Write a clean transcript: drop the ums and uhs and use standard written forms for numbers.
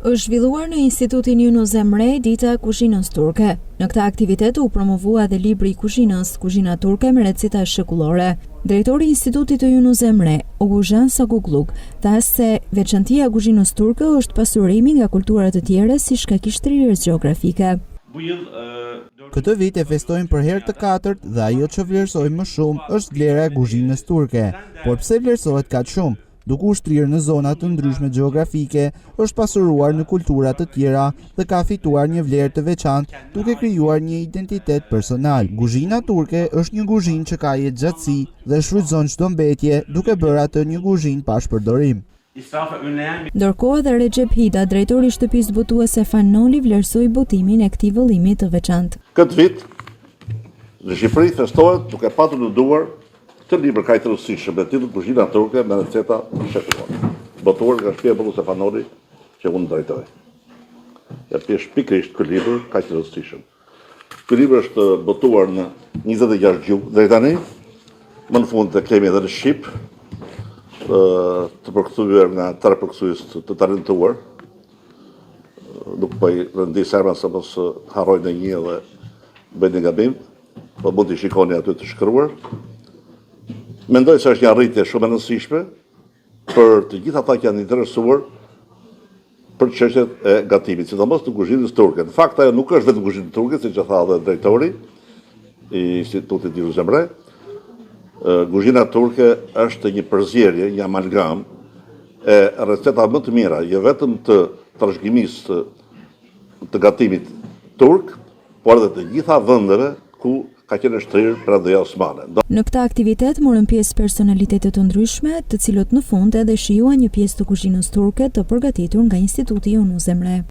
Është zhvilluar në Institutin Yunus Emre Dita e Kuzhinës Turke. Në këtë aktivitet u promovua dhe libri i kuzhinës, Kuzhina turke me receta shekullore. Drejtori i Institutit të Yunus Emre, Ogujan Sagugluk, tha se veçantia e kuzhinës turke është pasurimi nga kultura të tjera si shkakishtrirës gjeografike. Këtë vit e festojmë për herë të katërt dhe ajo që vlerësojmë më shumë është vlera e kuzhinës turke. Por pse vlerësohet kaq shumë? Duke u shtrirë në zona të ndryshme gjeografike, është pasuruar në kultura të tjera dhe ka fituar një vlerë të veçantë duke krijuar një identitet personal. Kuzhina turke është një kuzhinë që ka jetë gjatësi dhe shfrytëzon çdo mbetje duke bërë atë një kuzhinë pa shpërdorim. Ndërkohë edhe Recep Hida, drejtori i shtëpisë botuese Fanoli, vlerësoi botimin e këtij vëllimi të veçantë. Këtë vit në Shqipëri festohet duke patur në duar të libër kaq të rëndësishëm me titull Kuzhina turke me receta shekullore, botuar nga shtëpia botuese Fanoli që unë drejtoj. Ja pjesh pikërisht ky libër kaq të rëndësishëm. Ky libër është botuar në 26 gjuhë deri tani, më në fund të kemi edhe në shqip, të përkthyer nga 3 përkthyes të talentuar. Nuk po i rëndis emra sa mos harroj në një dhe bëj një gabim, po mund t'i shikoni aty të shkruar. Mendoj se është një arritje shumë e rëndësishme për të gjithë ata që janë interesuar për çështjet e gatimit, sidomos të kuzhinës turke. Në fakt ajo nuk është vetëm kuzhinë turke, siç e tha edhe drejtori i Institutit Yunus Emre. Kuzhina turke është një përzierje, një amalgam e receta më të mira, jo vetëm të trashëgimisë të gatimit turk, por edhe të gjitha vendeve ku ka qenë shtrirë Perëndia Osmane. Në këtë aktivitet morën pjesë personalitete të ndryshme, të cilët në fund edhe shijuan një pjesë të kuzhinës turke të përgatitur nga Instituti Yunus Emre.